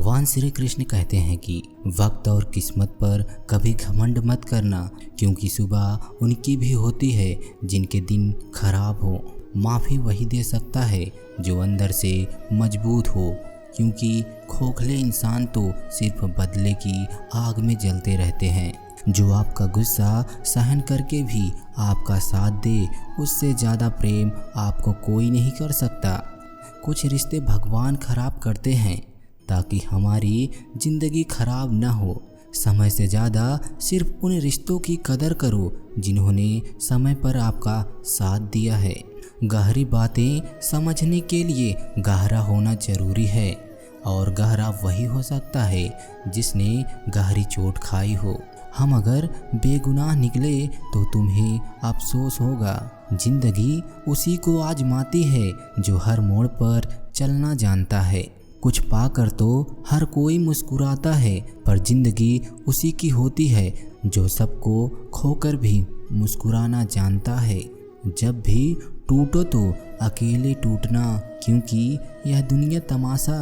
भगवान श्री कृष्ण कहते हैं कि वक्त और किस्मत पर कभी घमंड मत करना, क्योंकि सुबह उनकी भी होती है जिनके दिन खराब हो। माफ़ी वही दे सकता है जो अंदर से मजबूत हो, क्योंकि खोखले इंसान तो सिर्फ बदले की आग में जलते रहते हैं। जो आपका गुस्सा सहन करके भी आपका साथ दे, उससे ज़्यादा प्रेम आपको कोई नहीं कर सकता। कुछ रिश्ते भगवान खराब करते हैं ताकि हमारी ज़िंदगी खराब न हो। समय से ज़्यादा सिर्फ उन रिश्तों की कदर करो जिन्होंने समय पर आपका साथ दिया है। गहरी बातें समझने के लिए गहरा होना ज़रूरी है, और गहरा वही हो सकता है जिसने गहरी चोट खाई हो। हम अगर बेगुनाह निकले तो तुम्हें अफसोस होगा। जिंदगी उसी को आजमाती है जो हर मोड़ पर चलना जानता है। कुछ पाकर तो हर कोई मुस्कुराता है, पर जिंदगी उसी की होती है जो सबको खोकर भी मुस्कुराना जानता है। जब भी टूटो तो अकेले टूटना, क्योंकि यह दुनिया तमाशा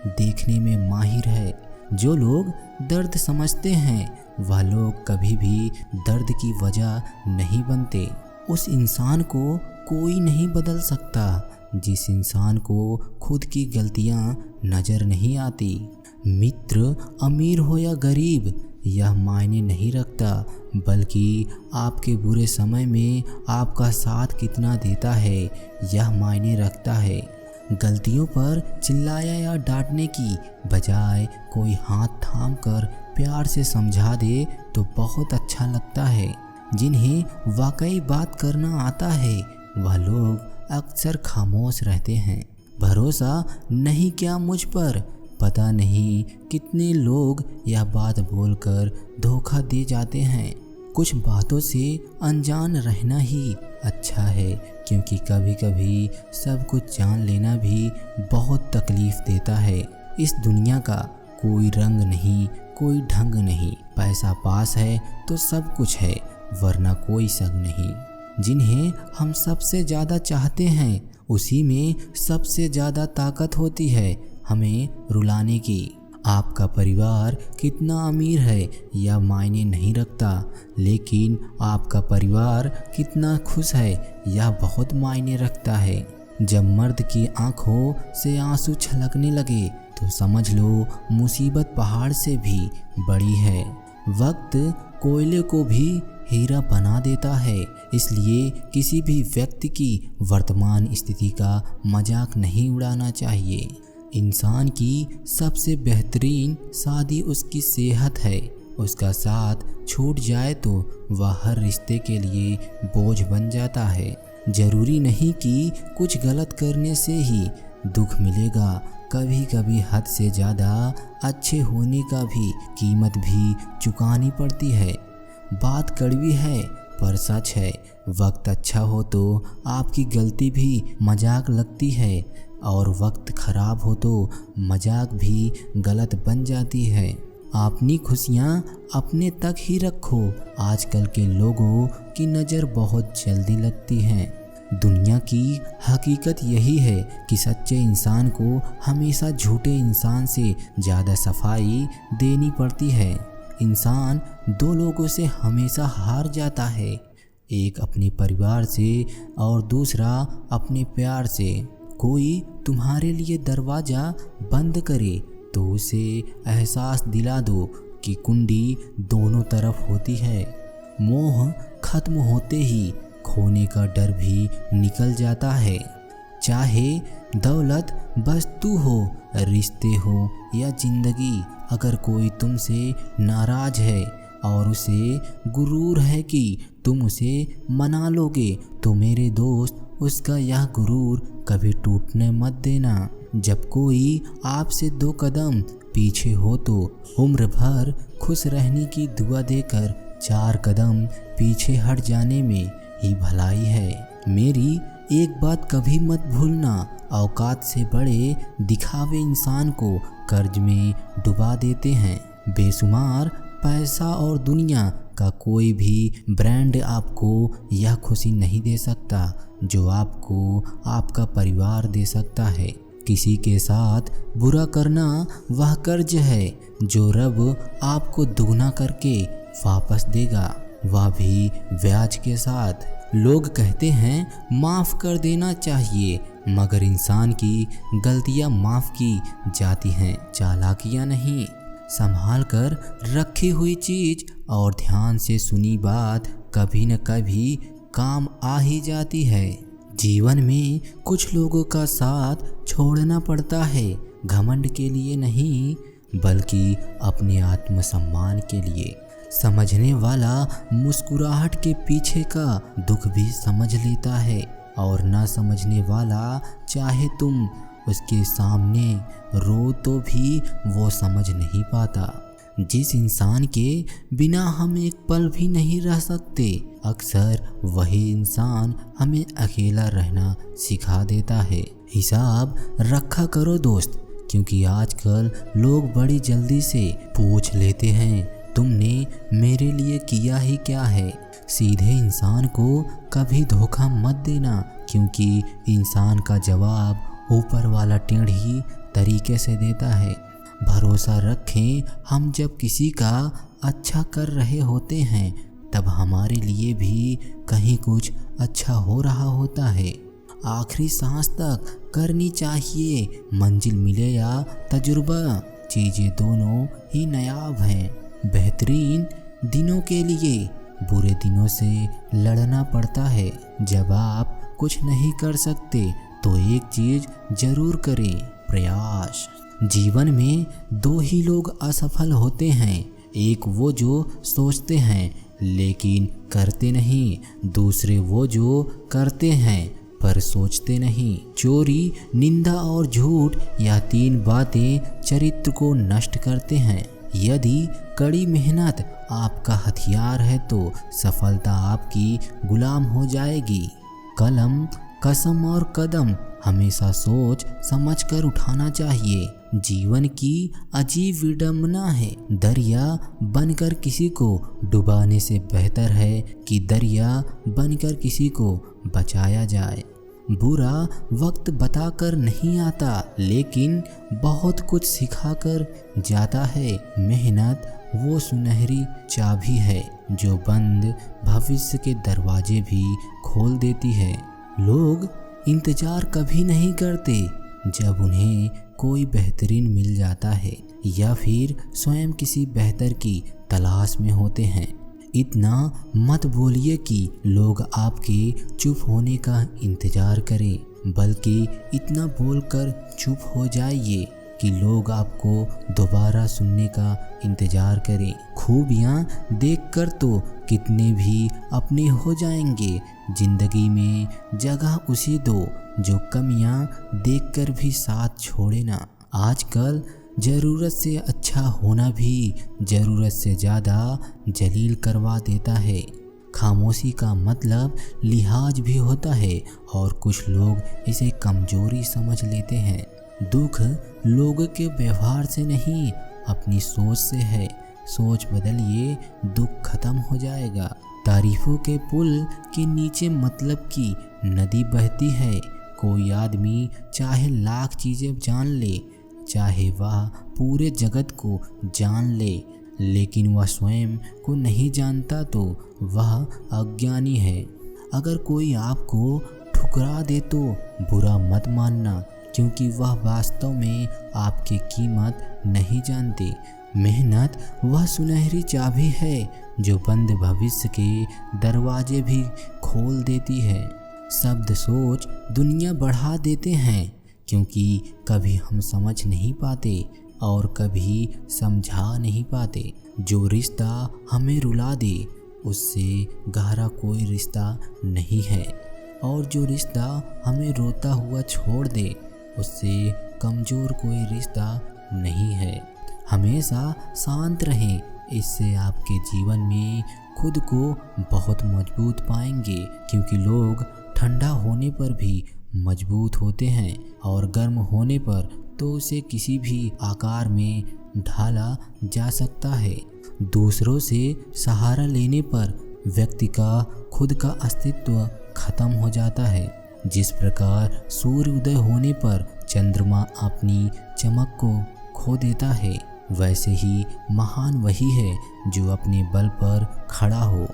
देखने में माहिर है। जो लोग दर्द समझते हैं वह लोग कभी भी दर्द की वजह नहीं बनते। उस इंसान को कोई नहीं बदल सकता जिस इंसान को खुद की गलतियां नज़र नहीं आती। मित्र अमीर हो या गरीब यह मायने नहीं रखता, बल्कि आपके बुरे समय में आपका साथ कितना देता है यह मायने रखता है। गलतियों पर चिल्लाया या डांटने की बजाय कोई हाथ थाम कर प्यार से समझा दे तो बहुत अच्छा लगता है। जिन्हें वाकई बात करना आता है वह लोग अक्सर खामोश रहते हैं। भरोसा नहीं क्या मुझ पर, पता नहीं कितने लोग यह बात बोलकर धोखा दे जाते हैं। कुछ बातों से अनजान रहना ही अच्छा है, क्योंकि कभी कभी सब कुछ जान लेना भी बहुत तकलीफ देता है। इस दुनिया का कोई रंग नहीं, कोई ढंग नहीं। पैसा पास है तो सब कुछ है, वरना कोई संग नहीं। जिन्हें हम सबसे ज़्यादा चाहते हैं उसी में सबसे ज़्यादा ताकत होती है हमें रुलाने की। आपका परिवार कितना अमीर है यह मायने नहीं रखता, लेकिन आपका परिवार कितना खुश है यह बहुत मायने रखता है। जब मर्द की आंखों से आंसू छलकने लगे तो समझ लो मुसीबत पहाड़ से भी बड़ी है। वक्त कोयले को भी हीरा बना देता है, इसलिए किसी भी व्यक्ति की वर्तमान स्थिति का मजाक नहीं उड़ाना चाहिए। इंसान की सबसे बेहतरीन शादी उसकी सेहत है। उसका साथ छूट जाए तो वह हर रिश्ते के लिए बोझ बन जाता है। जरूरी नहीं कि कुछ गलत करने से ही दुख मिलेगा, कभी कभी हद से ज़्यादा अच्छे होने का भी कीमत भी चुकानी पड़ती है। बात कड़वी है पर सच है। वक्त अच्छा हो तो आपकी गलती भी मजाक लगती है, और वक्त खराब हो तो मजाक भी गलत बन जाती है। अपनी खुशियाँ अपने तक ही रखो। आजकल के लोगों की नज़र बहुत जल्दी लगती है। दुनिया की हकीकत यही है कि सच्चे इंसान को हमेशा झूठे इंसान से ज़्यादा सफाई देनी पड़ती है। इंसान दो लोगों से हमेशा हार जाता है, एक अपने परिवार से और दूसरा अपने प्यार से। कोई तुम्हारे लिए दरवाज़ा बंद करे तो उसे एहसास दिला दो कि कुंडी दोनों तरफ होती है। मोह खत्म होते ही खोने का डर भी निकल जाता है। चाहे दौलत वस्तु हो, रिश्ते हो या जिंदगी, अगर कोई तुमसे नाराज है और उसे गुरूर है कि तुम उसे मना लोगे, तो मेरे दोस्त उसका यह गुरूर कभी टूटने मत देना। जब कोई आपसे 2 कदम पीछे हो तो उम्र भर खुश रहने की दुआ देकर 4 कदम पीछे हट जाने में ही भलाई है। मेरी एक बात कभी मत भूलना, औकात से बड़े दिखावे इंसान को कर्ज में डुबा देते हैं। बेशुमार पैसा और दुनिया का कोई भी ब्रांड आपको यह खुशी नहीं दे सकता जो आपको आपका परिवार दे सकता है। किसी के साथ बुरा करना वह कर्ज है जो रब आपको दुगना करके वापस देगा, वह भी ब्याज के साथ। लोग कहते हैं माफ़ कर देना चाहिए, मगर इंसान की गलतियां माफ़ की जाती हैं, चालाकियां नहीं। संभाल कर रखी हुई चीज़ और ध्यान से सुनी बात कभी न कभी काम आ ही जाती है। जीवन में कुछ लोगों का साथ छोड़ना पड़ता है, घमंड के लिए नहीं बल्कि अपने आत्मसम्मान के लिए। समझने वाला मुस्कुराहट के पीछे का दुख भी समझ लेता है, और ना समझने वाला चाहे तुम उसके सामने रो तो भी वो समझ नहीं पाता। जिस इंसान के बिना हम एक पल भी नहीं रह सकते, अक्सर वही इंसान हमें अकेला रहना सिखा देता है। हिसाब रखा करो दोस्त, क्योंकि आजकल लोग बड़ी जल्दी से पूछ लेते हैं तुमने मेरे लिए किया ही क्या है। सीधे इंसान को कभी धोखा मत देना, क्योंकि इंसान का जवाब ऊपर वाला टेढ़ी तरीके से देता है। भरोसा रखें, हम जब किसी का अच्छा कर रहे होते हैं तब हमारे लिए भी कहीं कुछ अच्छा हो रहा होता है। आखिरी सांस तक करनी चाहिए, मंजिल मिले या तजुर्बा, चीज़ें दोनों ही नायाब हैं। बेहतरीन दिनों के लिए बुरे दिनों से लड़ना पड़ता है। जब आप कुछ नहीं कर सकते तो एक चीज़ जरूर करें, प्रयास। जीवन में दो ही लोग असफल होते हैं, एक वो जो सोचते हैं लेकिन करते नहीं, दूसरे वो जो करते हैं पर सोचते नहीं। चोरी, निंदा और झूठ, यह तीन बातें चरित्र को नष्ट करते हैं। यदि कड़ी मेहनत आपका हथियार है तो सफलता आपकी गुलाम हो जाएगी। कलम, कसम और कदम हमेशा सोच समझ कर उठाना चाहिए। जीवन की अजीब विडंबना है, दरिया बनकर किसी को डुबाने से बेहतर है कि दरिया बनकर किसी को बचाया जाए। बुरा वक्त बताकर नहीं आता, लेकिन बहुत कुछ सिखाकर जाता है। मेहनत वो सुनहरी चाबी है जो बंद भविष्य के दरवाजे भी खोल देती है। लोग इंतजार कभी नहीं करते जब उन्हें कोई बेहतरीन मिल जाता है या फिर स्वयं किसी बेहतर की तलाश में होते हैं। इतना मत बोलिए कि लोग आपके चुप होने का इंतजार करें, बल्कि इतना बोलकर चुप हो जाइए कि लोग आपको दोबारा सुनने का इंतजार करें। खूबियाँ देखकर तो कितने भी अपने हो जाएंगे, जिंदगी में जगह उसे दो जो कमियाँ देखकर भी साथ छोड़े ना। आजकल ज़रूरत से अच्छा होना भी ज़रूरत से ज़्यादा जलील करवा देता है। खामोशी का मतलब लिहाज भी होता है और कुछ लोग इसे कमजोरी समझ लेते हैं। दुख लोगों के व्यवहार से नहीं, अपनी सोच से है। सोच बदलिए, दुख खत्म हो जाएगा। तारीफों के पुल के नीचे मतलब की नदी बहती है। कोई आदमी चाहे लाख चीज़ें जान ले, चाहे वह पूरे जगत को जान ले, लेकिन वह स्वयं को नहीं जानता तो वह अज्ञानी है। अगर कोई आपको ठुकरा दे तो बुरा मत मानना, क्योंकि वह वास्तव में आपकी कीमत नहीं जानते। मेहनत वह सुनहरी चाबी है जो बंद भविष्य के दरवाजे भी खोल देती है। शब्द सोच दुनिया बढ़ा देते हैं, क्योंकि कभी हम समझ नहीं पाते और कभी समझा नहीं पाते। जो रिश्ता हमें रुला दे उससे गहरा कोई रिश्ता नहीं है, और जो रिश्ता हमें रोता हुआ छोड़ दे उससे कमज़ोर कोई रिश्ता नहीं है। हमेशा शांत रहें, इससे आपके जीवन में खुद को बहुत मजबूत पाएंगे, क्योंकि लोग ठंडा होने पर भी मजबूत होते हैं और गर्म होने पर तो उसे किसी भी आकार में ढाला जा सकता है। दूसरों से सहारा लेने पर व्यक्ति का खुद का अस्तित्व खत्म हो जाता है। जिस प्रकार सूर्य उदय होने पर चंद्रमा अपनी चमक को खो देता है, वैसे ही महान वही है जो अपने बल पर खड़ा हो।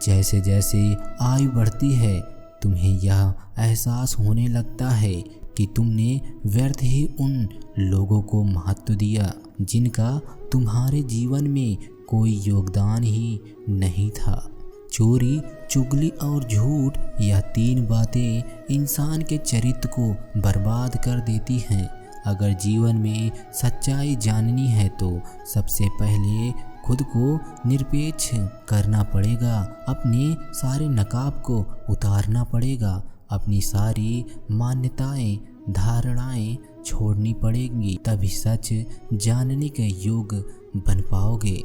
जैसे जैसे आयु बढ़ती है, तुम्हें यह एहसास होने लगता है कि तुमने व्यर्थ ही उन लोगों को महत्व दिया जिनका तुम्हारे जीवन में कोई योगदान ही नहीं था। चोरी, चुगली और झूठ, यह 3 बातें इंसान के चरित्र को बर्बाद कर देती हैं। अगर जीवन में सच्चाई जाननी है तो सबसे पहले खुद को निरपेक्ष करना पड़ेगा, अपने सारे नकाब को उतारना पड़ेगा, अपनी सारी मान्यताएं, धारणाएं छोड़नी पड़ेंगी, तभी सच जानने के योग्य बन पाओगे।